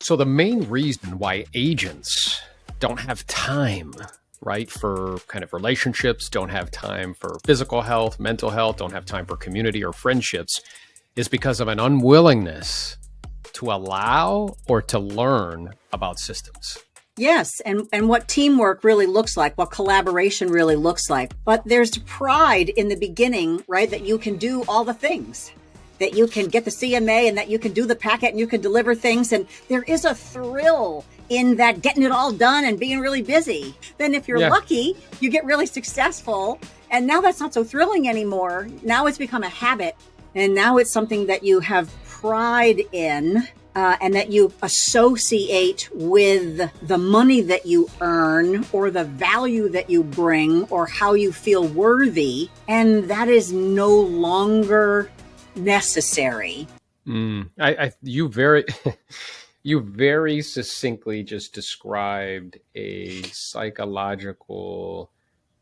So the main reason why agents don't have time, right, for kind of relationships, don't have time for physical health, mental health, don't have time for community or friendships is because of an unwillingness to allow or to learn about systems. Yes, and what teamwork really looks like, what collaboration really looks like. But there's pride in the beginning, right, that you can do all the things, that you can get the CMA and that you can do the packet and you can deliver things. And there is a thrill in that getting it all done and being really busy. Then if you're lucky, you get really successful. And now that's not so thrilling anymore. Now it's become a habit. And now it's something that you have pride in. And that you associate with the money that you earn or the value that you bring or how you feel worthy. And that is no longer necessary. You very you very succinctly just described a psychological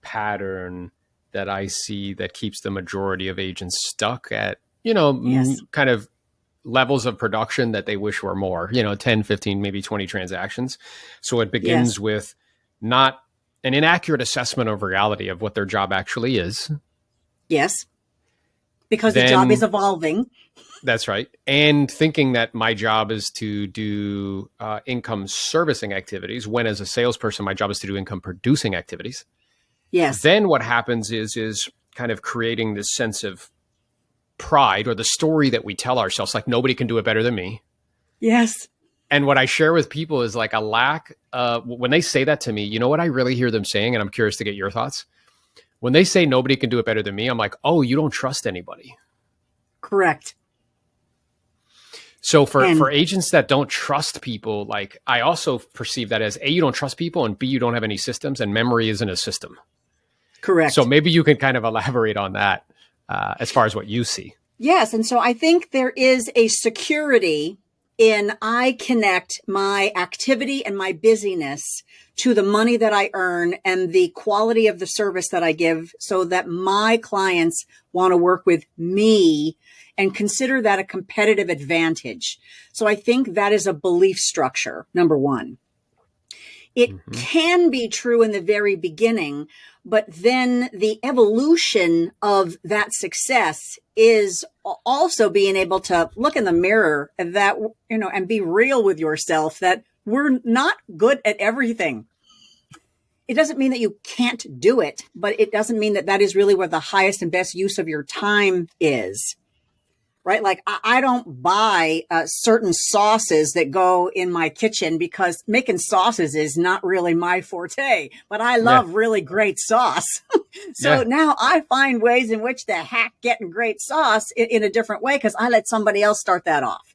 pattern that I see that keeps the majority of agents stuck at, kind of levels of production that they wish were more, 10, 15, maybe 20 transactions. So it begins with not an inaccurate assessment of reality of what their job actually is. Yes. Because the job is evolving. That's right. And thinking that my job is to do income servicing activities, when as a salesperson, my job is to do income producing activities. Yes. Then what happens is kind of creating this sense of pride, or the story that we tell ourselves, like nobody can do it better than me. Yes. And what I share with people is like a lack when they say that to me, you know what I really hear them saying, and I'm curious to get your thoughts. When they say nobody can do it better than me, I'm like, oh, you don't trust anybody. Correct. So for agents that don't trust people, like I also perceive that as A, you don't trust people, and B, you don't have any systems, and memory isn't a system. Correct. So maybe you can kind of elaborate on that. As far as what you see. Yes. And so I think there is a security in I connect my activity and my busyness to the money that I earn and the quality of the service that I give, so that my clients want to work with me and consider that a competitive advantage. So I think that is a belief structure, number one. It can be true in the very beginning, but then the evolution of that success is also being able to look in the mirror that, and be real with yourself that we're not good at everything. It doesn't mean that you can't do it, but it doesn't mean that that is really where the highest and best use of your time is. Right? Like I don't buy certain sauces that go in my kitchen because making sauces is not really my forte, but I love really great sauce. So now I find ways in which to hack getting great sauce in a different way because I let somebody else start that off.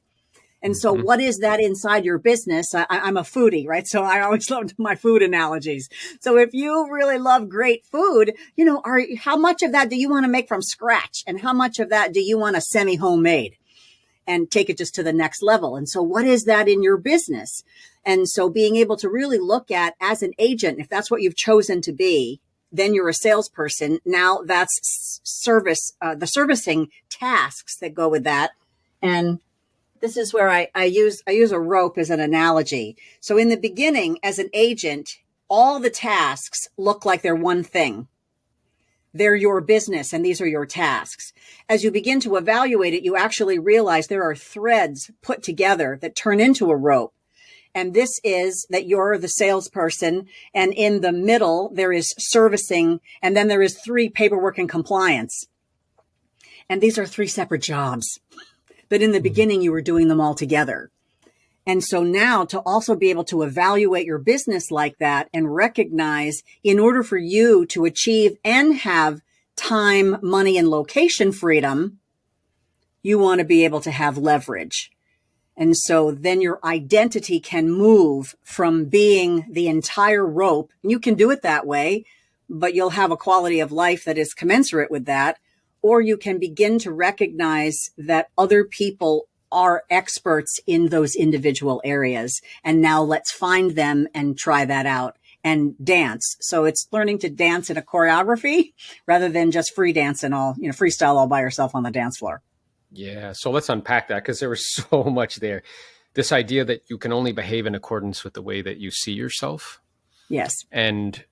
And so what is that inside your business? I'm a foodie, right? So I always loved my food analogies. So if you really love great food, how much of that do you want to make from scratch? And how much of that do you want to semi-homemade and take it just to the next level? And so what is that in your business? And so being able to really look at as an agent, if that's what you've chosen to be, then you're a salesperson. Now that's service, the servicing tasks that go with that. And this is where I use a rope as an analogy. So in the beginning, as an agent, all the tasks look like they're one thing. They're your business and these are your tasks. As you begin to evaluate it, you actually realize there are threads put together that turn into a rope. And this is that you're the salesperson, and in the middle, there is servicing, and then there is 3 paperwork and compliance. And these are 3 separate jobs. But in the beginning, you were doing them all together. And so now to also be able to evaluate your business like that and recognize in order for you to achieve and have time, money, and location freedom, you want to be able to have leverage. And so then your identity can move from being the entire rope. And you can do it that way, but you'll have a quality of life that is commensurate with that. Or you can begin to recognize that other people are experts in those individual areas. And now let's find them and try that out and dance. So it's learning to dance in a choreography rather than just free dance and all, freestyle all by yourself on the dance floor. Yeah. So let's unpack that because there was so much there. this idea that you can only behave in accordance with the way that you see yourself. Yes. And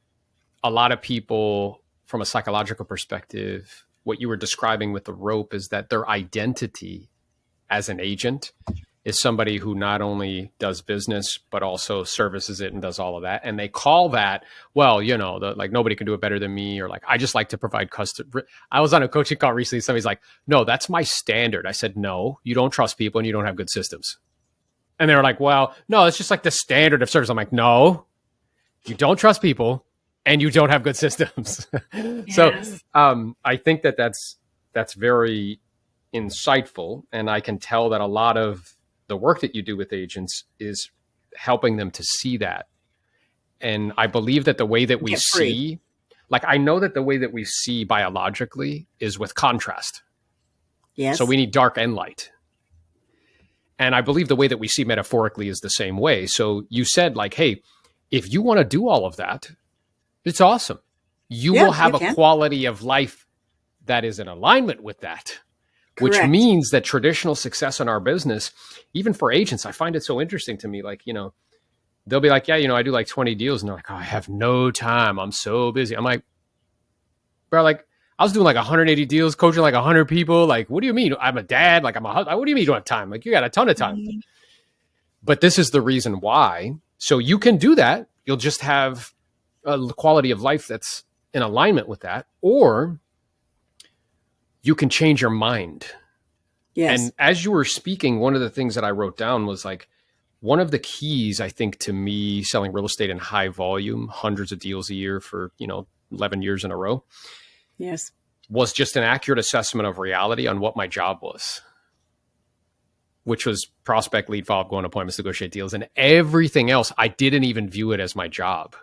a lot of people, from a psychological perspective, what you were describing with the rope is that their identity as an agent is somebody who not only does business, but also services it and does all of that. And they call that, well, like nobody can do it better than me, or like, I just like to provide custom. I was on a coaching call recently. Somebody's like, no, that's my standard. I said, no, you don't trust people and you don't have good systems. And they were like, well, no, it's just like the standard of service. I'm like, no, you don't trust people and you don't have good systems. Yes. So I think that's very insightful. And I can tell that a lot of the work that you do with agents is helping them to see that. And I believe that the way that we see, like, I know that the way that we see biologically is with contrast. Yes. So we need dark and light. And I believe the way that we see metaphorically is the same way. So you said, like, hey, if you want to do all of that, it's awesome. You will have a quality of life that is in alignment with that. Correct. Which means that traditional success in our business, even for agents, I find it so interesting to me. Like, they'll be like, yeah, I do like 20 deals. And they're like, oh, I have no time. I'm so busy. I'm like, bro, like, I was doing like 180 deals, coaching like 100 people. Like, what do you mean? I'm a dad. Like, I'm a husband. What do you mean you don't have time? Like, you got a ton of time. Mm-hmm. But this is the reason why. So you can do that. You'll just have a quality of life that's in alignment with that. Or you can change your mind. Yes. And as you were speaking, one of the things that I wrote down was like, one of the keys, I think, to me selling real estate in high volume, hundreds of deals a year for, 11 years in a row. Yes. Was just an accurate assessment of reality on what my job was, which was prospect, lead, follow-up, go on appointments, negotiate deals, and everything else. I didn't even view it as my job.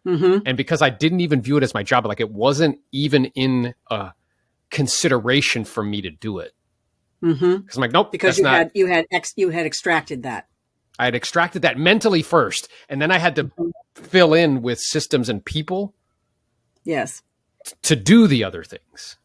Mm-hmm. And because I didn't even view it as my job, like it wasn't even in a consideration for me to do it. Mm-hmm. Because I'm like, nope. Because you had extracted that. I had extracted that mentally first, and then I had to fill in with systems and people. Yes. To do the other things.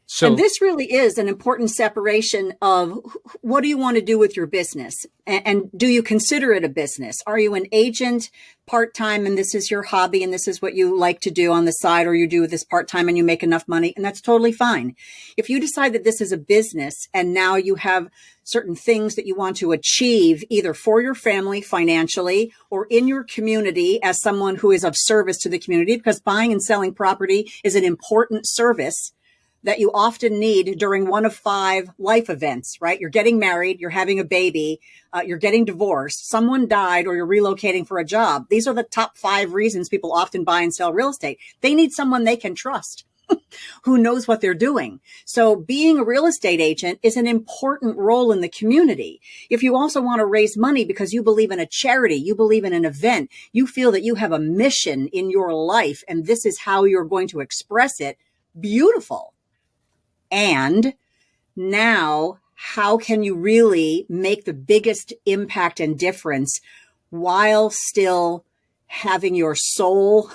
So, and this really is an important separation of what do you want to do with your business? And do you consider it a business? Are you an agent part-time and this is your hobby and this is what you like to do on the side, or you do this part-time and you make enough money, and that's totally fine. If you decide that this is a business and now you have certain things that you want to achieve either for your family financially or in your community as someone who is of service to the community, because buying and selling property is an important service that you often need during one of 5 life events, right? You're getting married, you're having a baby, you're getting divorced, someone died, or you're relocating for a job. These are the top 5 reasons people often buy and sell real estate. They need someone they can trust who knows what they're doing. So being a real estate agent is an important role in the community. If you also want to raise money because you believe in a charity, you believe in an event, you feel that you have a mission in your life, and this is how you're going to express it, beautiful. And now, how can you really make the biggest impact and difference while still having your soul,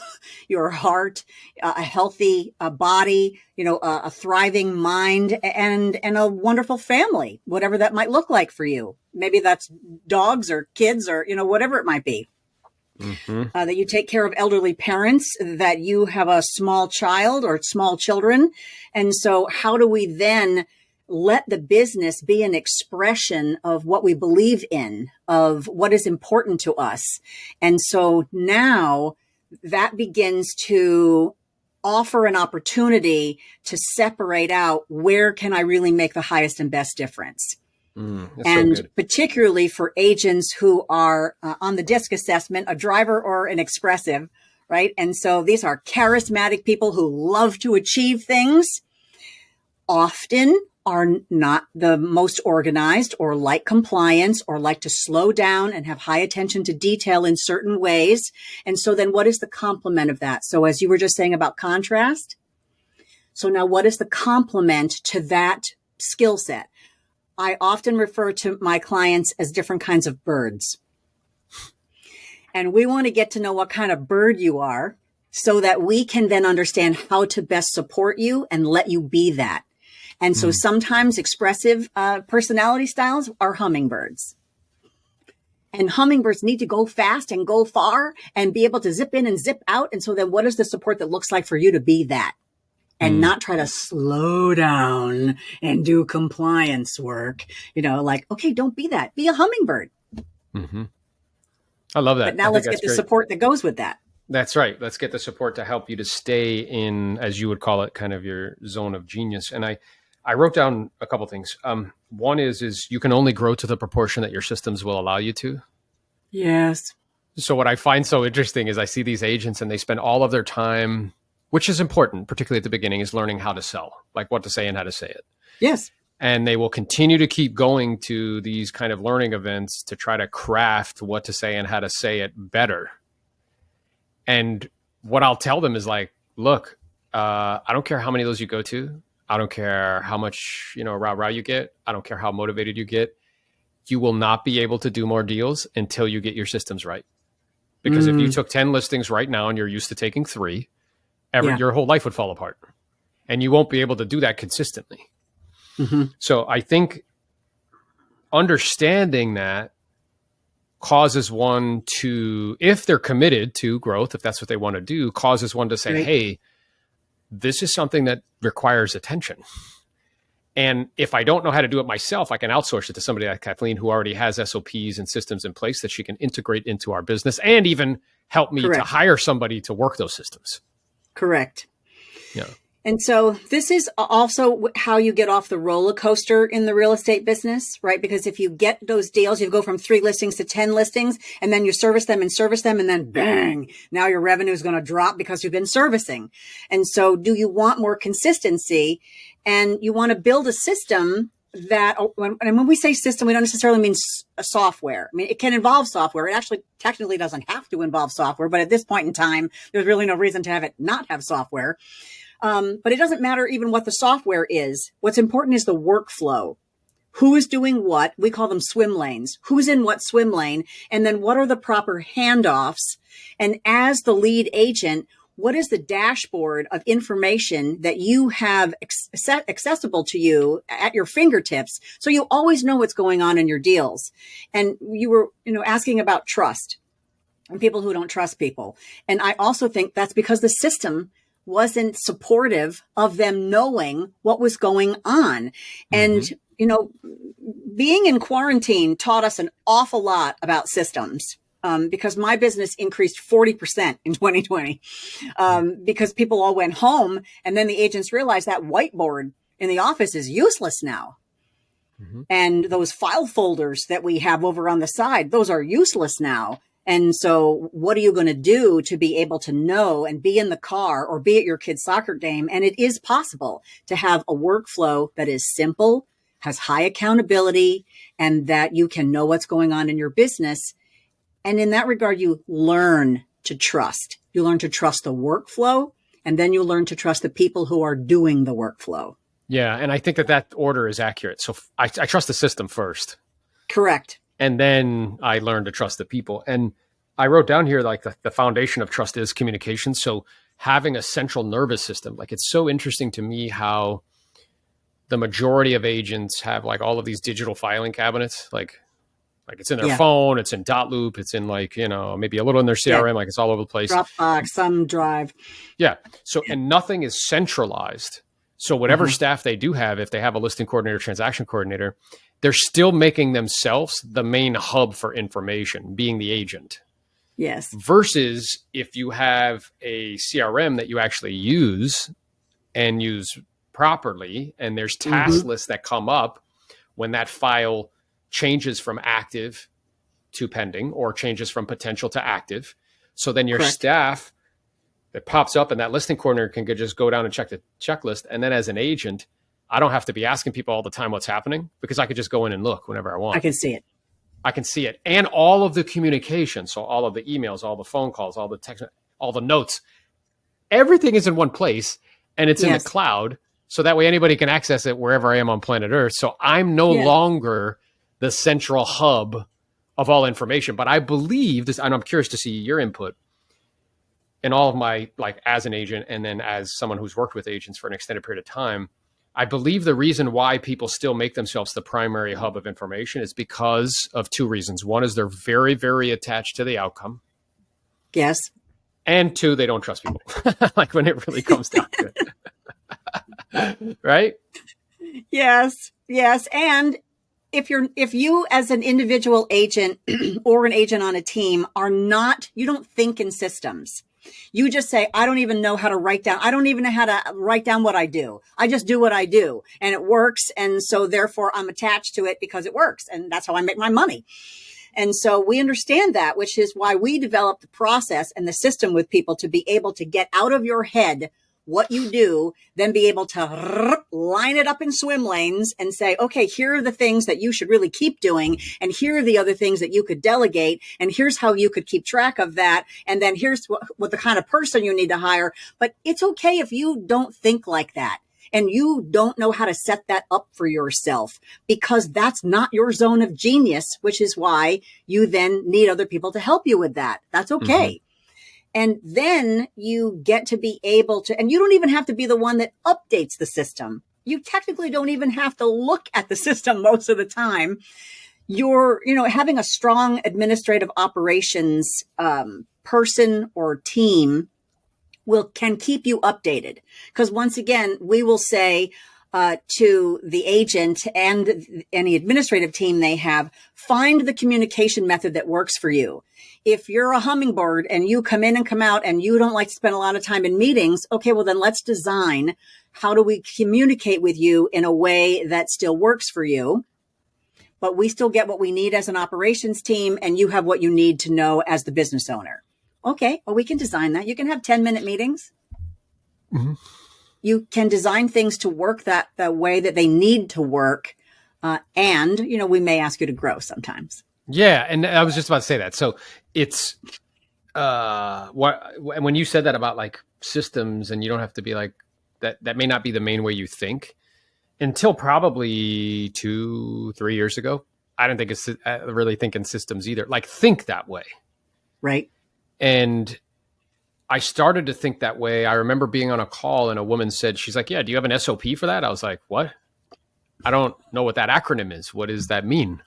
your heart, a healthy body, a thriving mind, and a wonderful family, whatever that might look like for you. Maybe that's dogs or kids or, whatever it might be. Mm-hmm. That you take care of elderly parents, that you have a small child or small children. And so how do we then let the business be an expression of what we believe in, of what is important to us? And so now that begins to offer an opportunity to separate out, where can I really make the highest and best difference? And so particularly for agents who are on the DISC assessment, a driver or an expressive, right? And so these are charismatic people who love to achieve things, often are not the most organized or like compliance or like to slow down and have high attention to detail in certain ways. And so then what is the complement of that? So as you were just saying about contrast, so now what is the complement to that skill set? I often refer to my clients as different kinds of birds. And we want to get to know what kind of bird you are so that we can then understand how to best support you and let you be that. And so sometimes expressive personality styles are hummingbirds. And hummingbirds need to go fast and go far and be able to zip in and zip out. And so then what is the support that looks like for you to be that? And not try to slow down and do compliance work, like, okay, don't be that. Be a hummingbird. Mm-hmm. I love that. But now let's get the support that goes with that. That's right. Let's get the support to help you to stay in, as you would call it, kind of your zone of genius. And I wrote down a couple things. One is you can only grow to the proportion that your systems will allow you to. Yes. So what I find so interesting is I see these agents and they spend all of their time, which is important, particularly at the beginning, is learning how to sell, like what to say and how to say it. Yes. And they will continue to keep going to these kind of learning events to try to craft what to say and how to say it better. And what I'll tell them is like, look, I don't care how many of those you go to. I don't care how much, rah you get. I don't care how motivated you get. You will not be able to do more deals until you get your systems right. Because if you took 10 listings right now and you're used to taking 3, your whole life would fall apart. And you won't be able to do that consistently. Mm-hmm. So I think understanding that causes one to, if they're committed to growth, if that's what they want to do, causes one to say, right, hey, this is something that requires attention. And if I don't know how to do it myself, I can outsource it to somebody like Kathleen, who already has SOPs and systems in place that she can integrate into our business and even help me to hire somebody to work those systems. Correct. Yeah. And so this is also how you get off the roller coaster in the real estate business, right? Because if you get those deals, you go from 3 listings to 10 listings, and then you service them, and then bang, now your revenue is going to drop because you've been servicing. And so do you want more consistency? And you want to build a system that, and when we say system, we don't necessarily mean a software. I mean, it can involve software. It actually technically doesn't have to involve software, but at this point in time, there's really no reason to have it not have software. But it doesn't matter even what the software is. What's important is the workflow. Who is doing what? We call them swim lanes. Who's in what swim lane? And then what are the proper handoffs? And as the lead agent, what is the dashboard of information that you have accessible to you at your fingertips? So you always know what's going on in your deals. And you were, asking about trust and people who don't trust people. And I also think that's because the system wasn't supportive of them knowing what was going on. And, being in quarantine taught us an awful lot about systems. Because my business increased 40% in 2020, because people all went home, and then the agents realized that whiteboard in the office is useless now. Mm-hmm. And those file folders that we have over on the side, those are useless now. And so what are you going to do to be able to know and be in the car or be at your kid's soccer game? And it is possible to have a workflow that is simple, has high accountability, and that you can know what's going on in your business. And in that regard, you learn to trust. You learn to trust the workflow, and then you learn to trust the people who are doing the workflow. Yeah, and I think that order is accurate. So I trust the system first. Correct. And then I learn to trust the people. And I wrote down here, like the foundation of trust is communication. So having a central nervous system, like it's so interesting to me how the majority of agents have like all of these digital filing cabinets, like it's in their phone, it's in dot loop, it's in maybe a little in their CRM, like it's all over the place. Dropbox, some drive. Yeah. So, and nothing is centralized. So whatever staff they do have, if they have a listing coordinator, transaction coordinator, they're still making themselves the main hub for information, being the agent. Yes. Versus if you have a CRM that you actually use and use properly, and there's task lists that come up when that file changes from active to pending or changes from potential to active. So then your staff that pops up and that listing coordinator can just go down and check the checklist. And then as an agent, I don't have to be asking people all the time what's happening because I could just go in and look whenever I want. I can see it. I can see it. And all of the communication. So all of the emails, all the phone calls, all the text, all the notes, everything is in one place and it's in the cloud. So that way anybody can access it wherever I am on planet Earth. So I'm no longer the central hub of all information. But I believe this, and I'm curious to see your input in all of my, like as an agent and then as someone who's worked with agents for an extended period of time, I believe the reason why people still make themselves the primary hub of information is because of two reasons. One is they're very, very attached to the outcome. Yes. And two, they don't trust people. Like when it really comes down to it. Right? Yes. Yes. And if you as an individual agent or an agent on a team you don't think in systems. You just say, I don't even know how to write down. I don't even know how to write down what I do. I just do what I do and it works. And so therefore I'm attached to it because it works. And that's how I make my money. And so we understand that, which is why we developed the process and the system with people to be able to get out of your head what you do, then be able to line it up in swim lanes and say, okay, here are the things that you should really keep doing. And here are the other things that you could delegate. And here's how you could keep track of that. And then here's what the kind of person you need to hire. But it's okay if you don't think like that. And you don't know how to set that up for yourself because that's not your zone of genius, which is why you then need other people to help you with that. That's okay. Mm-hmm. And then you get to be able to, and you don't even have to be the one that updates the system. You technically don't even have to look at the system most of the time. You're, having a strong administrative operations person or team can keep you updated. Because once again, we will say to the agent and any administrative team they have, find the communication method that works for you. If you're a hummingbird and you come in and come out and you don't like to spend a lot of time in meetings, okay, well then let's design how do we communicate with you in a way that still works for you, but we still get what we need as an operations team and you have what you need to know as the business owner. Okay, well we can design that. You can have 10-minute meetings. Mm-hmm. You can design things to work the way that they need to work. And, we may ask you to grow sometimes. Yeah. And I was just about to say that. So it's, when you said that about like systems and you don't have to be like that may not be the main way you think until probably 2-3 years ago. I don't think it's really thinking systems either. Like think that way. Right. And I started to think that way. I remember being on a call and a woman said, she's like, yeah, do you have an SOP for that? I was like, what? I don't know what that acronym is. What does that mean?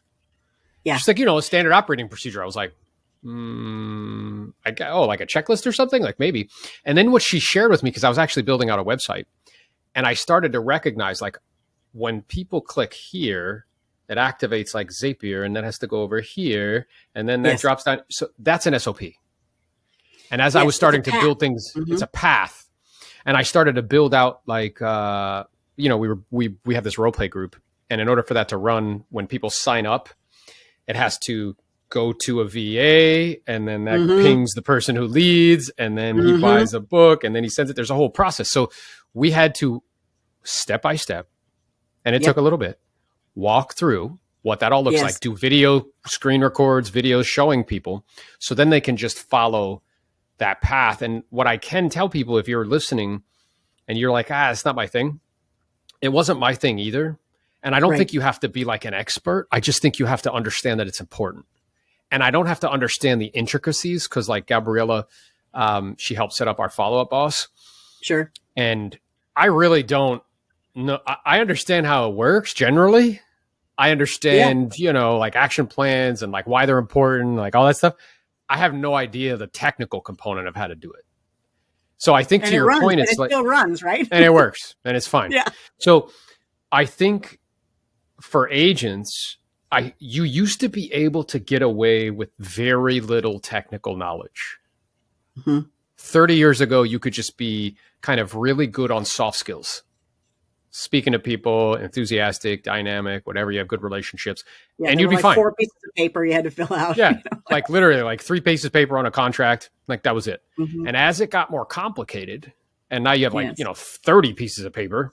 Yeah. She's like, a standard operating procedure. I was like, like a checklist or something? Like maybe. And then what she shared with me, because I was actually building out a website, and I started to recognize like when people click here, it activates like Zapier and that has to go over here. And then that drops down. So that's an SOP. And as I was starting to build things, it's a path. And I started to build out like, we have this role play group. And in order for that to run, when people sign up, it has to go to a VA and then that pings the person who leads. And then he buys a book and then he sends it. There's a whole process. So we had to step by step, and it took a little bit, walk through what that all looks like, do video screen records, videos showing people. So then they can just follow that path. And what I can tell people, if you're listening and you're like, it's not my thing. It wasn't my thing either. And I don't think you have to be like an expert. I just think you have to understand that it's important. And I don't have to understand the intricacies because like Gabriella, she helped set up our follow-up boss. Sure. And I really don't know. I understand how it works generally. I understand, like action plans and like why they're important, like all that stuff. I have no idea the technical component of how to do it. So I think to your point, it's like, it still runs, right? And it works and it's fine. Yeah. So I think for agents, you used to be able to get away with very little technical knowledge. 30 years ago, you could just be kind of really good on soft skills. Speaking to people, enthusiastic, dynamic, whatever, you have good relationships, and you'd be fine. 4 pieces of paper you had to fill out. Yeah, like literally like 3 pieces of paper on a contract, like that was it. And as it got more complicated, and now you have like, 30 pieces of paper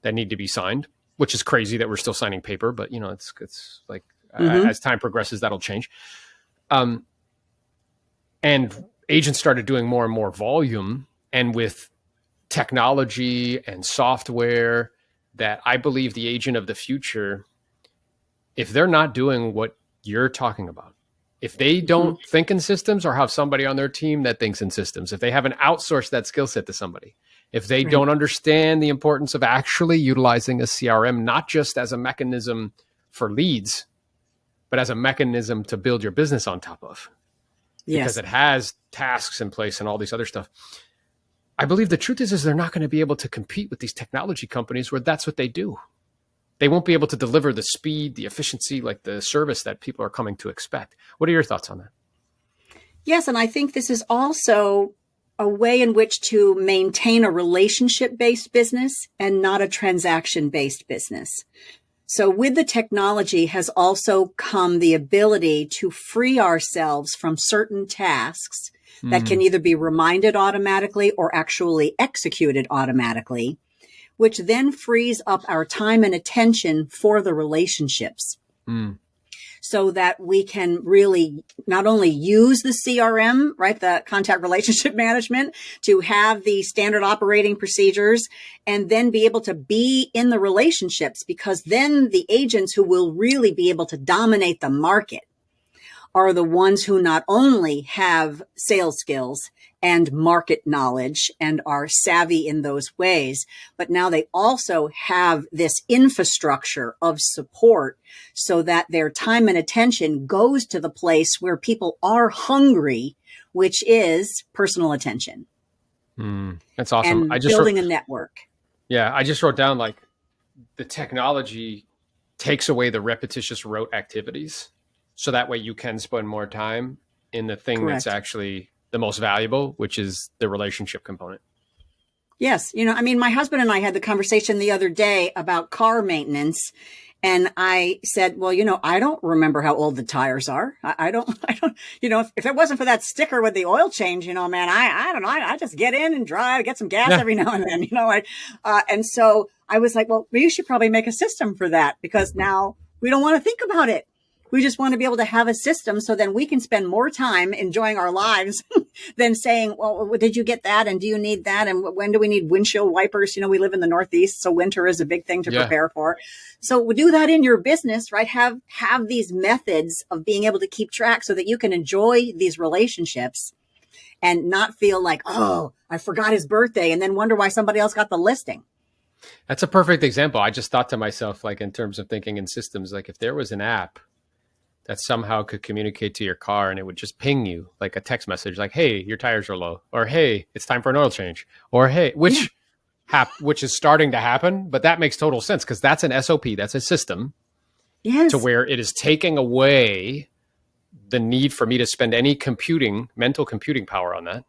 that need to be signed, which is crazy that we're still signing paper, but it's like as time progresses, that'll change. And agents started doing more and more volume, and with technology and software, that I believe the agent of the future, if they're not doing what you're talking about, if they don't think in systems or have somebody on their team that thinks in systems, if they haven't outsourced that skill set to somebody, If they Right. don't understand the importance of actually utilizing a CRM, not just as a mechanism for leads, but as a mechanism to build your business on top of, because Yes. it has tasks in place and all these other stuff. I believe the truth is they're not going to be able to compete with these technology companies where that's what they do. They won't be able to deliver the speed, the efficiency, like the service that people are coming to expect. What are your thoughts on that? Yes. And I think this is also a way in which to maintain a relationship based business and not a transaction based business. So with the technology has also come the ability to free ourselves from certain tasks that can either be reminded automatically or actually executed automatically, which then frees up our time and attention for the relationships. Mm. So that we can really not only use the CRM, right, the contact relationship management, to have the standard operating procedures and then be able to be in the relationships, because then the agents who will really be able to dominate the market are the ones who not only have sales skills and market knowledge and are savvy in those ways, but now they also have this infrastructure of support so that their time and attention goes to the place where people are hungry, which is personal attention. That's awesome. And building a network. I just wrote down like the technology takes away the repetitious rote activities. So that way you can spend more time in the thing that's Correct. actually the most valuable, which is the relationship component. Yes. I mean, my husband and I had the conversation the other day about car maintenance. And I said, well, I don't remember how old the tires are. I don't, if it wasn't for that sticker with the oil change, man, I don't know. I just get in and drive, get some gas every now and then, and so I was like, well, we should probably make a system for that, because now we don't want to think about it. We just want to be able to have a system so then we can spend more time enjoying our lives than saying, well, did you get that? And do you need that? And when do we need windshield wipers? We live in the Northeast, so winter is a big thing to prepare for. So we do that in your business, right? Have these methods of being able to keep track so that you can enjoy these relationships and not feel like, oh, I forgot his birthday, and then wonder why somebody else got the listing. That's a perfect example. I just thought to myself, like in terms of thinking in systems, like if there was an app that somehow could communicate to your car and it would just ping you like a text message, like, hey, your tires are low, or hey, it's time for an oil change, or hey, which is starting to happen, but that makes total sense because that's an SOP, that's a system to where it is taking away the need for me to spend any mental computing power on that.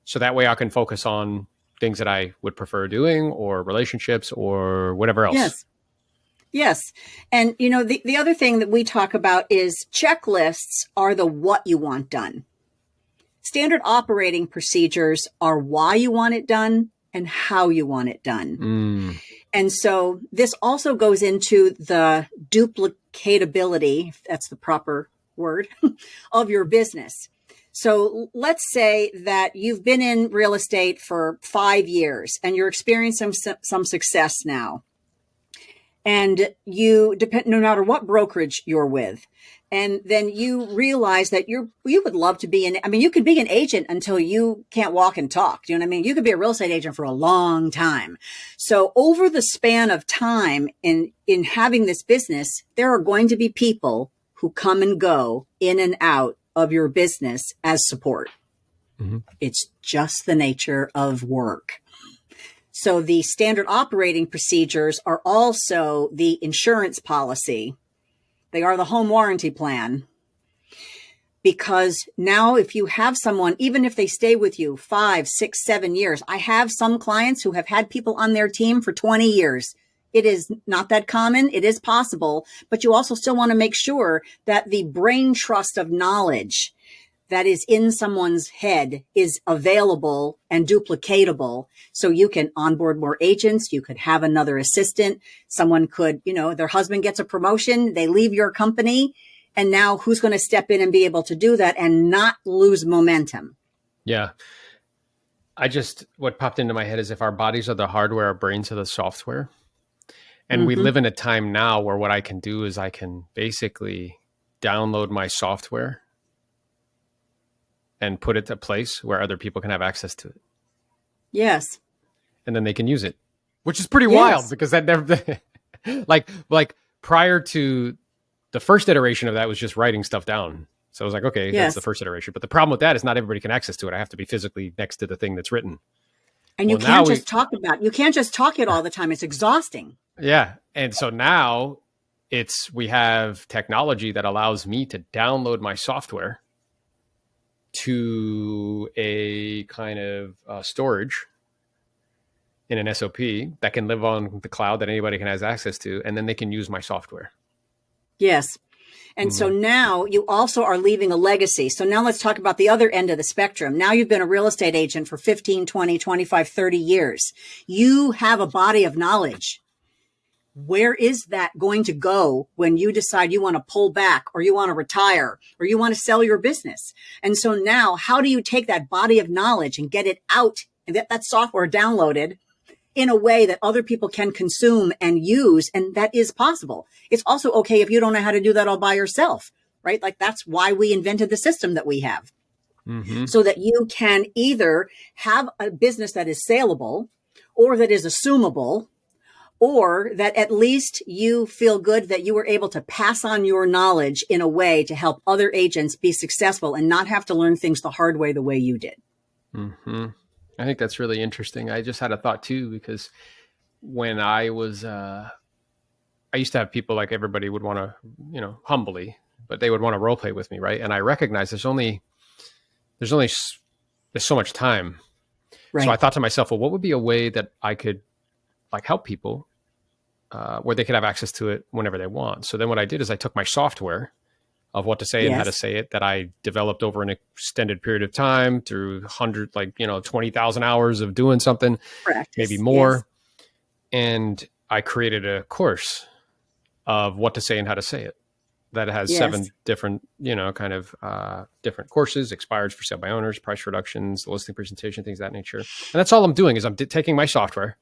So that way I can focus on things that I would prefer doing, or relationships, or whatever else. Yes. And, the other thing that we talk about is checklists are the what you want done. Standard operating procedures are why you want it done and how you want it done. And so this also goes into the duplicatability, if that's the proper word, of your business. So let's say that you've been in real estate for 5 years and you're experiencing some success now. And you depend, no matter what brokerage you're with. And then you realize that you would love to be you could be an agent until you can't walk and talk. Do you know what I mean? You could be a real estate agent for a long time. So over the span of time in having this business, there are going to be people who come and go in and out of your business as support. It's just the nature of work. So the standard operating procedures are also the insurance policy. They are the home warranty plan. Because now if you have someone, even if they stay with you 5, 6, 7 years, I have some clients who have had people on their team for 20 years. It is not that common. It is possible, but you also still want to make sure that the brain trust of knowledge that is in someone's head is available and duplicatable. So you can onboard more agents. You could have another assistant. Someone could, their husband gets a promotion. They leave your company. And now who's going to step in and be able to do that and not lose momentum? Yeah. What popped into my head is if our bodies are the hardware, our brains are the software. And we live in a time now where what I can do is I can basically download my software and put it to a place where other people can have access to it. Yes. and then they can use it, which is pretty wild Yes. because that never, like prior to the first iteration of that was just writing stuff down. So I was like, okay, that's Yes. the first iteration. But the problem with that is not everybody can access to it. I have to be physically next to the thing that's written. And you Well, now can't just talk about, you can't just talk it all the time. It's exhausting. yeah. And so now we have technology that allows me to download my software to a kind of storage in an SOP that can live on the cloud that anybody can have access to, and then they can use my software. Yes. And so now you also are leaving a legacy. So now let's talk about the other end of the spectrum. Now you've been a real estate agent for 15, 20, 25, 30 years. You have a body of knowledge. Where is that going to go when you decide you want to pull back or you want to retire or you want to sell your business? And so now how do you take that body of knowledge and get it out and get that software downloaded in a way that other people can consume and use? And that is possible. It's also okay if you don't know how to do that all by yourself, right? Like that's why we invented the system that we have. So that you can either have a business that is saleable or that is assumable, or that at least you feel good that you were able to pass on your knowledge in a way to help other agents be successful and not have to learn things the hard way the way you did. I think that's really interesting. I just had a thought too, because when I was, I used to have people like everybody would want to, humbly, but they would want to role play with me. Right. And I recognize there's so much time. Right. So I thought to myself, well, what would be a way that I could like help people where they could have access to it whenever they want. So then what I did is I took my software of what to say and how to say it that I developed over an extended period of time through 20,000 hours of doing something, Practice. maybe more. Yes. And I created a course of what to say and how to say it that has 7 different, different courses, expires for sale by owners, price reductions, listing presentation, things of that nature. And that's all I'm doing is I'm taking my software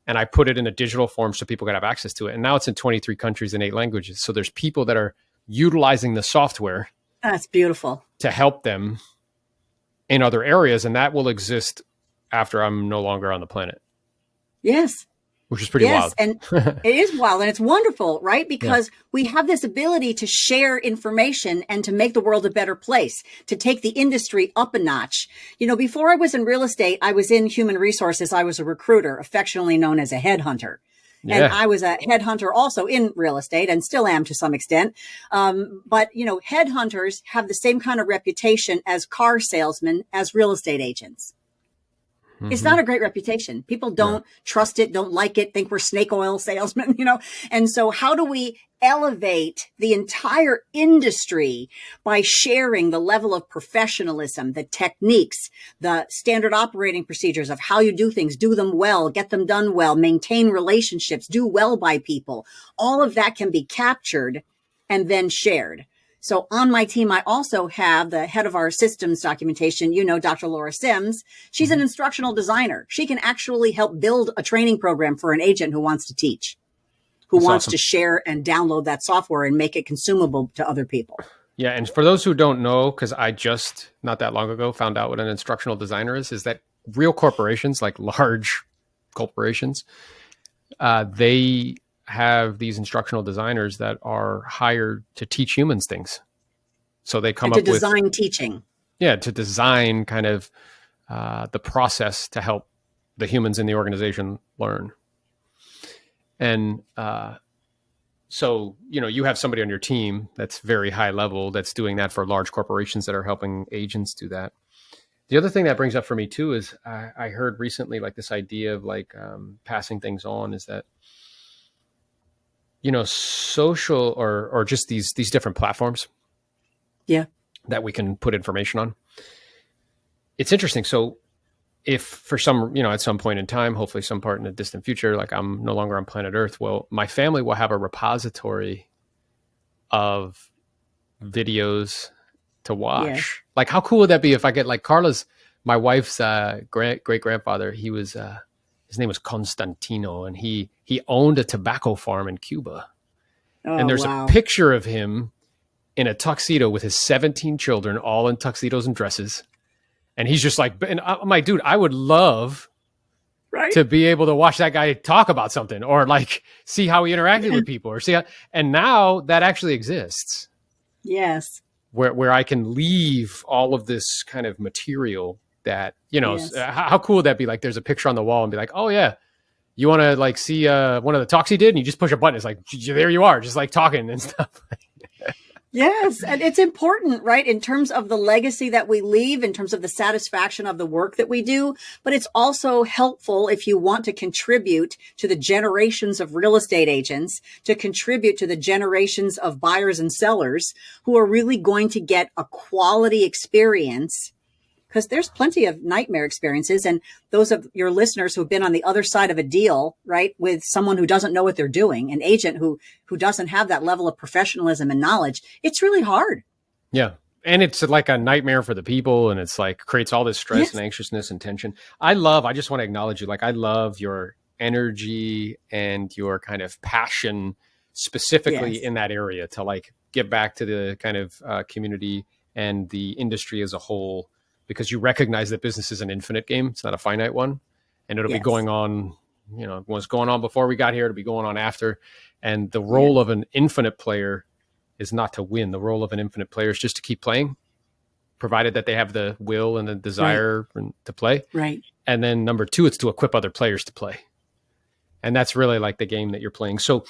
and I put it in a digital form so people can have access to it. And now it's in 23 countries and 8 languages. So there's people that are utilizing the software. That's beautiful. To help them in other areas. And that will exist after I'm no longer on the planet. Yes. Which is pretty wild. And it is wild and it's wonderful, right? Because we have this ability to share information and to make the world a better place, to take the industry up a notch. Before I was in real estate, I was in human resources. I was a recruiter, affectionately known as a headhunter. And I was a headhunter also in real estate and still am to some extent. But headhunters have the same kind of reputation as car salesmen as real estate agents. It's not a great reputation. People don't trust it, don't like it, think we're snake oil salesmen, And so how do we elevate the entire industry by sharing the level of professionalism, the techniques, the standard operating procedures of how you do things, do them well, get them done well, maintain relationships, do well by people. All of that can be captured and then shared. So on my team, I also have the head of our systems documentation, Dr. Laura Sims. She's an instructional designer. She can actually help build a training program for an agent who wants to teach, who wants to share and download that software and make it consumable to other people. Yeah. And for those who don't know, because I just not that long ago found out what an instructional designer is that real corporations, like large corporations, they have these instructional designers that are hired to teach humans things. So they come up with design teaching. Yeah, to design kind of the process to help the humans in the organization learn. And so, you have somebody on your team that's very high level that's doing that for large corporations that are helping agents do that. The other thing that brings up for me too is I heard recently like this idea of like passing things on is that social or just these different platforms that we can put information on. It's interesting. So if for some, at some point in time, hopefully some part in the distant future, like I'm no longer on planet Earth, well, my family will have a repository of videos to watch. Yeah. Like how cool would that be if I get like my wife's great grandfather, he was, his name was Constantino, and he owned a tobacco farm in Cuba. Oh, and there's a picture of him in a tuxedo with his 17 children, all in tuxedos and dresses. And he's just like, and I'm like, dude, I would love Right. to be able to watch that guy talk about something or like see how he interacted with people or see how, and now that actually exists Yes. where I can leave all of this kind of material that, Yes. how cool would that be? Like there's a picture on the wall and be like, oh yeah, you want to like see one of the talks he did, and you just push a button. It's like, there you are, just like talking and stuff. Yes. And it's important, right? In terms of the legacy that we leave, in terms of the satisfaction of the work that we do. But it's also helpful if you want to contribute to the generations of real estate agents, to contribute to the generations of buyers and sellers who are really going to get a quality experience. Because there's plenty of nightmare experiences. And those of your listeners who've been on the other side of a deal, right, with someone who doesn't know what they're doing, an agent who doesn't have that level of professionalism and knowledge, it's really hard. Yeah. And it's like a nightmare for the people. And it's like creates all this stress and anxiousness and tension. I just want to acknowledge you. Like I love your energy and your kind of passion specifically in that area to like get back to the kind of community and the industry as a whole, because you recognize that business is an infinite game. It's not a finite one. And it'll be going on, was going on before we got here, it'll be going on after. And the role of an infinite player is not to win. The role of an infinite player is just to keep playing, provided that they have the will and the desire to play. Right. And then number two, it's to equip other players to play. And that's really like the game that you're playing. So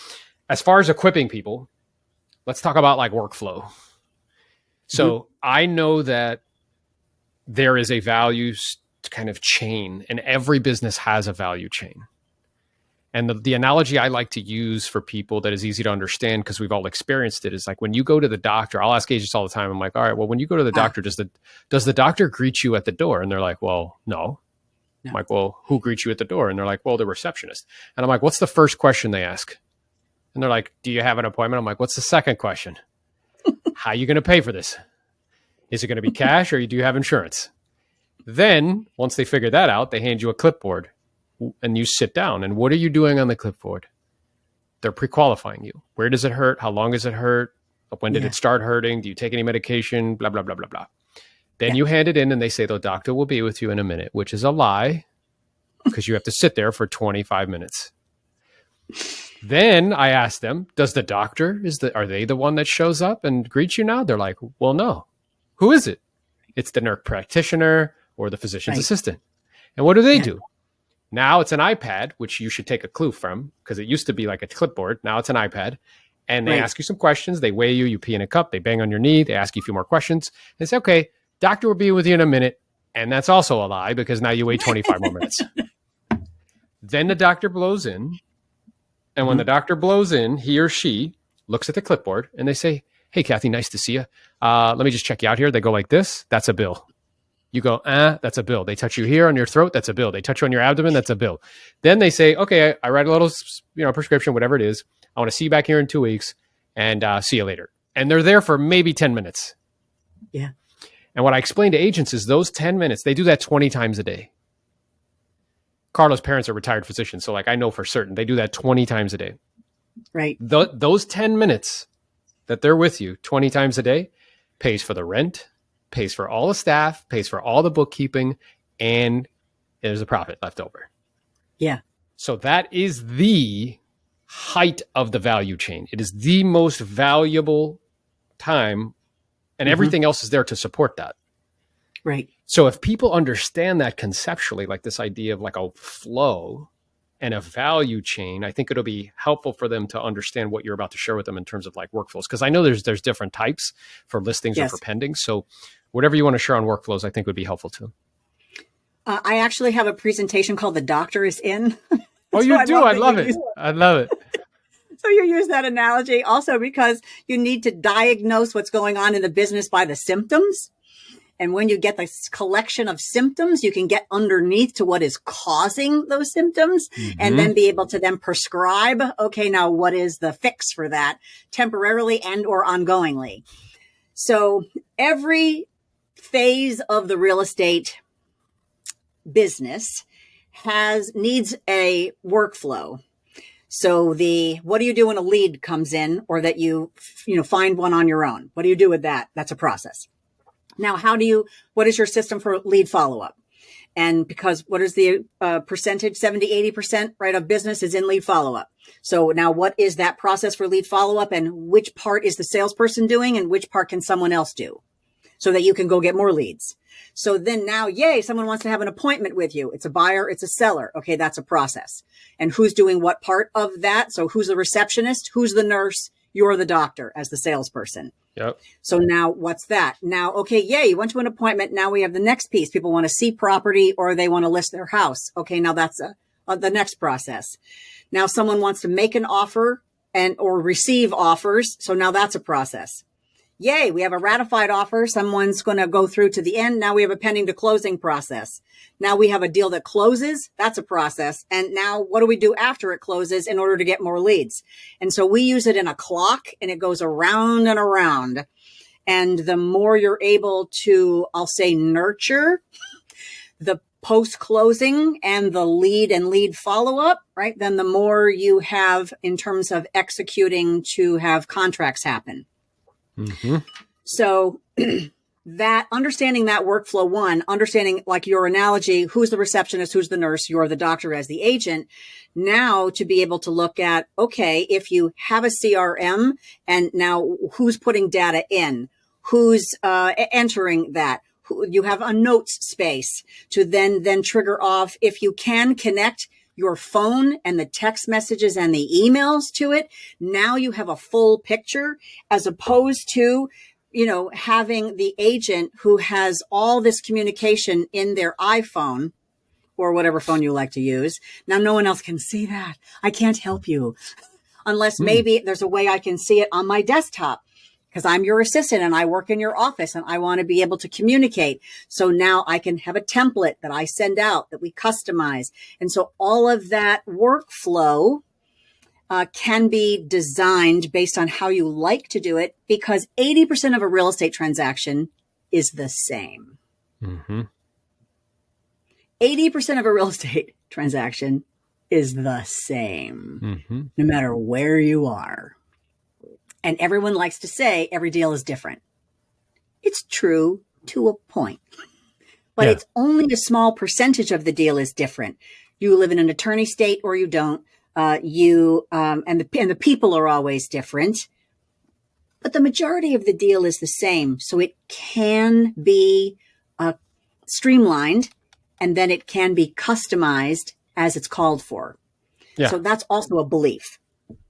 as far as equipping people, let's talk about like workflow. So I know that there is a values kind of chain, and every business has a value chain. And the analogy I like to use for people that is easy to understand, because we've all experienced it, is like when you go to the doctor. I'll ask agents all the time. I'm like, all right, well, when you go to the doctor, does the doctor greet you at the door? And they're like, well, no. I'm like, well, who greets you at the door? And they're like, well, the receptionist. And I'm like, what's the first question they ask? And they're like, do you have an appointment? I'm like, what's the second question? How are you going to pay for this? Is it going to be cash or do you have insurance? Then once they figure that out, they hand you a clipboard and you sit down. And what are you doing on the clipboard? They're pre-qualifying you. Where does it hurt? How long does it hurt? When did it start hurting? Do you take any medication? Blah, blah, blah, blah, blah. Then you hand it in and they say, the doctor will be with you in a minute, which is a lie because you have to sit there for 25 minutes. Then I ask them, does the doctor, are they the one that shows up and greets you now? They're like, well, no. Who is it? It's the nurse practitioner or the physician's assistant. And what do they do? Now it's an iPad, which you should take a clue from, because it used to be like a clipboard. Now it's an iPad. And they ask you some questions. They weigh you. You pee in a cup. They bang on your knee. They ask you a few more questions. They say, okay, doctor will be with you in a minute. And that's also a lie because now you wait 25 more minutes. Then the doctor blows in. And when the doctor blows in, he or she looks at the clipboard and they say, hey, Kathy, nice to see you. Let me just check you out here. They go like this. That's a bill. You go, that's a bill. They touch you here on your throat. That's a bill. They touch you on your abdomen. That's a bill. Then they say, okay, I write a little, prescription, whatever it is. I want to see you back here in 2 weeks and see you later. And they're there for maybe 10 minutes. Yeah. And what I explain to agents is those 10 minutes, they do that 20 times a day. Carla's parents are retired physicians. So like I know for certain they do that 20 times a day. Right. Those 10 minutes that they're with you 20 times a day pays for the rent, pays for all the staff, pays for all the bookkeeping, and there's a profit left over. Yeah. So that is the height of the value chain. It is the most valuable time, and everything else is there to support that. Right. So if people understand that conceptually, like this idea of like a flow and a value chain, I think it'll be helpful for them to understand what you're about to share with them in terms of like workflows. Because I know there's different types for listings or for pending. So whatever you want to share on workflows, I think would be helpful too. I actually have a presentation called The Doctor is In. Oh, you do? I love it. I love it. So you use that analogy also because you need to diagnose what's going on in the business by the symptoms. And when you get this collection of symptoms, you can get underneath to what is causing those symptoms and then be able to then prescribe, okay, now what is the fix for that temporarily and or ongoingly? So every phase of the real estate business needs a workflow. So what do you do when a lead comes in or that you find one on your own? What do you do with that? That's a process. Now, what is your system for lead follow-up? And because what is the percentage? 70, 80%, right, of business is in lead follow-up. So now what is that process for lead follow-up, and which part is the salesperson doing and which part can someone else do so that you can go get more leads? So then now, yay, someone wants to have an appointment with you. It's a buyer, it's a seller. Okay, that's a process. And who's doing what part of that? So who's the receptionist? Who's the nurse? You're the doctor as the salesperson. Yep. So now what's that? Now, okay, yay, you went to an appointment. Now we have the next piece. People want to see property or they want to list their house. Okay, now that's the next process. Now someone wants to make an offer or receive offers. So now that's a process. Yay, we have a ratified offer. Someone's going to go through to the end. Now we have a pending to closing process. Now we have a deal that closes. That's a process. And now what do we do after it closes in order to get more leads? And so we use it in a clock, and it goes around and around. And the more you're able to, I'll say, nurture the post-closing and the lead and lead follow-up, right, then the more you have in terms of executing to have contracts happen. Mm-hmm. So that understanding that workflow, one, understanding like your analogy, who's the receptionist, who's the nurse, you're the doctor as the agent. Now to be able to look at, okay, if you have a CRM and now who's putting data in, who's entering that, you have a notes space to then trigger off. If you can connect your phone and the text messages and the emails to it, now you have a full picture, as opposed to, having the agent who has all this communication in their iPhone or whatever phone you like to use. Now, no one else can see that. I can't help you unless maybe there's a way I can see it on my desktop, because I'm your assistant and I work in your office and I want to be able to communicate. So now I can have a template that I send out that we customize. And so all of that workflow can be designed based on how you like to do it, because 80% of a real estate transaction is the same. Mm-hmm. 80% of a real estate transaction is the same, no matter where you are. And everyone likes to say every deal is different. It's true to a point, but it's only a small percentage of the deal is different. You live in an attorney state or you don't. And the people are always different, but the majority of the deal is the same. So it can be streamlined, and then it can be customized as it's called for. Yeah. So that's also a belief.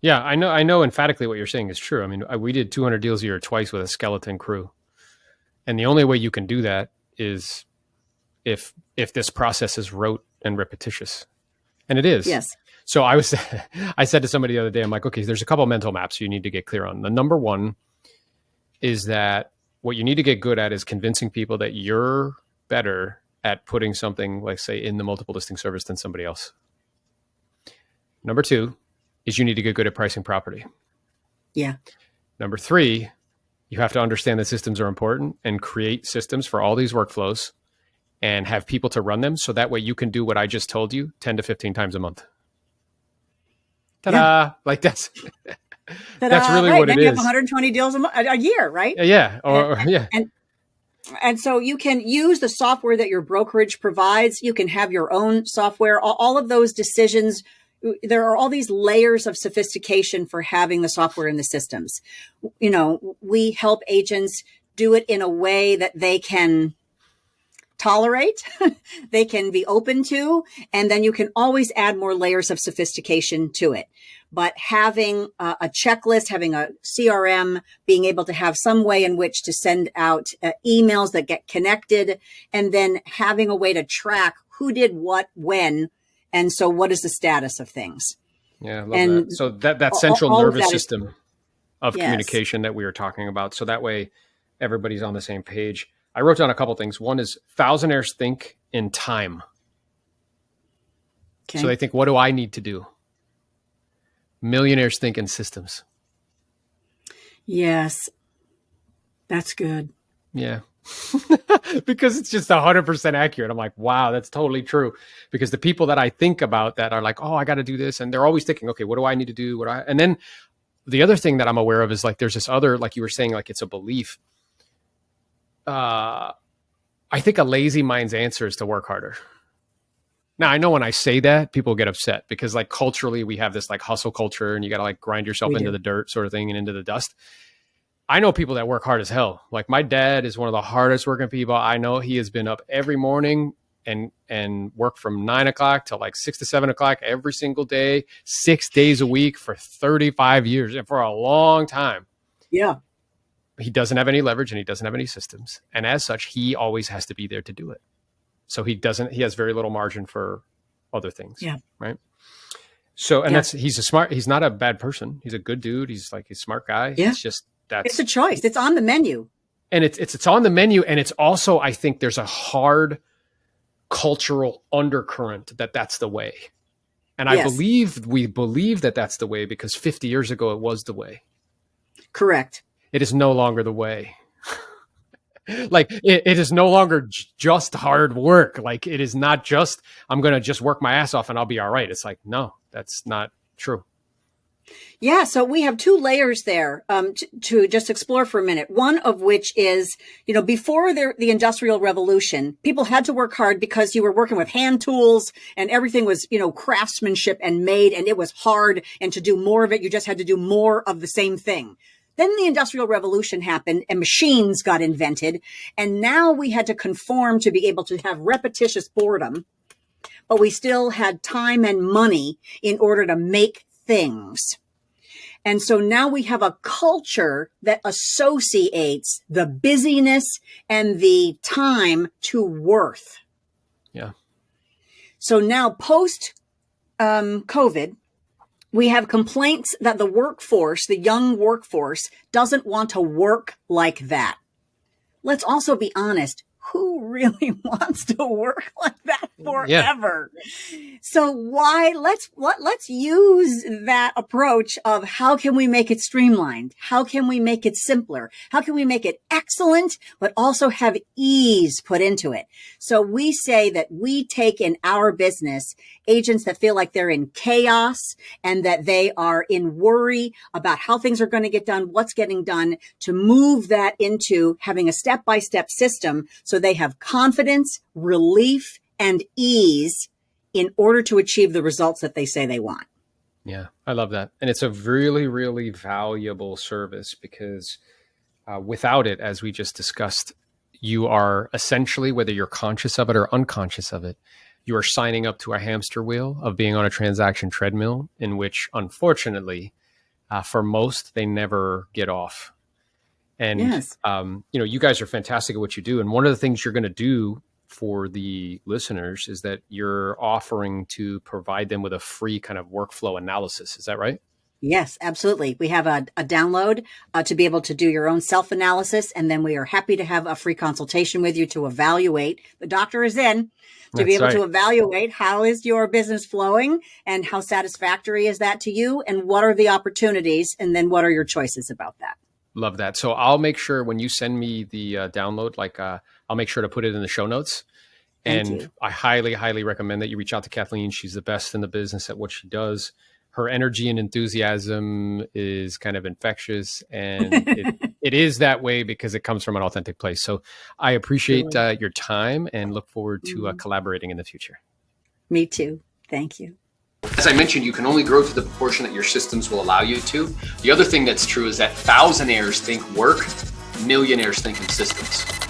Yeah, I know emphatically what you're saying is true. I mean, we did 200 deals a year twice with a skeleton crew. And the only way you can do that is if this process is rote and repetitious. And it is. Yes. So I said to somebody the other day, I'm like, okay, there's a couple mental maps you need to get clear on. The number one is that what you need to get good at is convincing people that you're better at putting something, like say, in the multiple listing service than somebody else. Number two is you need to get good at pricing property. Yeah. Number three, you have to understand that systems are important and create systems for all these workflows and have people to run them. So that way you can do what I just told you 10 to 15 times a month. Ta-da! Yeah. Like that's really right. What then it is. You have 120 deals a year, right? Yeah. And so you can use the software that your brokerage provides. You can have your own software. All of those decisions, there are all these layers of sophistication for having the software and the systems. We help agents do it in a way that they can tolerate, they can be open to, and then you can always add more layers of sophistication to it. But having a checklist, having a CRM, being able to have some way in which to send out emails that get connected, and then having a way to track who did what, when, and so what is the status of things. Yeah, I love that. So that central nervous system of communication that we were talking about. So that way everybody's on the same page. I wrote down a couple things. One is thousandaires think in time. Okay. So they think, what do I need to do? Millionaires think in systems. Yes. That's good. Yeah. Because it's just 100% accurate. I'm like, wow, that's totally true. Because the people that I think about that are like, oh, I got to do this. And they're always thinking, okay, what do I need to do? And then the other thing that I'm aware of is like, there's this other, like you were saying, like it's a belief. I I think a lazy mind's answer is to work harder. Now, I know when I say that, people get upset because like culturally we have this like hustle culture and you got to like grind yourself We into do. the dirt sort of thing and into the dust. I know people that work hard as hell. Like my dad is one of the hardest working people I know. He has been up every morning and work from 9 o'clock till like 6 to 7 o'clock every single day, 6 days a week for 35 years and for a long time. Yeah. He doesn't have any leverage and he doesn't have any systems. And as such, he always has to be there to do it. So he has very little margin for other things. Yeah. Right. So, and he's not a bad person. He's a good dude. He's like a smart guy. Yeah. It's just, it's a choice. It's on the menu. And it's on the menu. And it's also, I think there's a hard cultural undercurrent that's the way. And I believe we believe that that's the way because 50 years ago, it was the way. Correct. It is no longer the way. Like it is no longer just hard work. Like it is not just, I'm going to just work my ass off and I'll be all right. It's like, no, that's not true. Yeah. So we have two layers there to just explore for a minute. One of which is, before the Industrial Revolution, people had to work hard because you were working with hand tools and everything was, craftsmanship and made, and it was hard. And to do more of it, you just had to do more of the same thing. Then the Industrial Revolution happened and machines got invented. And now we had to conform to be able to have repetitious boredom, but we still had time and money in order to make things. And so now we have a culture that associates the busyness and the time to worth. Yeah. So now post COVID, we have complaints that the workforce, the young workforce, doesn't want to work like that. Let's also be honest. Who really wants to work like that forever? Yeah. So let's use that approach of how can we make it streamlined? How can we make it simpler? How can we make it excellent, but also have ease put into it? So we say that we take in our business agents that feel like they're in chaos and that they are in worry about how things are going to get done, what's getting done, to move that into having a step-by-step system so they have confidence, relief, and ease in order to achieve the results that they say they want. Yeah, I love that. And it's a really, really valuable service because without it, as we just discussed, you are essentially, whether you're conscious of it or unconscious of it, you are signing up to a hamster wheel of being on a transaction treadmill in which, unfortunately, for most, they never get off. And, yes. You guys are fantastic at what you do. And one of the things you're going to do for the listeners is that you're offering to provide them with a free kind of workflow analysis. Is that right? Yes, absolutely. We have a download to be able to do your own self-analysis. And then we are happy to have a free consultation with you to evaluate. The doctor is in to be able to evaluate how is your business flowing and how satisfactory is that to you and what are the opportunities and then what are your choices about that. Love that. So I'll make sure when you send me the download, I'll make sure to put it in the show notes. And I highly, highly recommend that you reach out to Kathleen. She's the best in the business at what she does. Her energy and enthusiasm is kind of infectious, and it is that way because it comes from an authentic place. So I appreciate your time and look forward to collaborating in the future. Me too. Thank you. As I mentioned, you can only grow to the proportion that your systems will allow you to. The other thing that's true is that thousandaires think work, millionaires think in systems.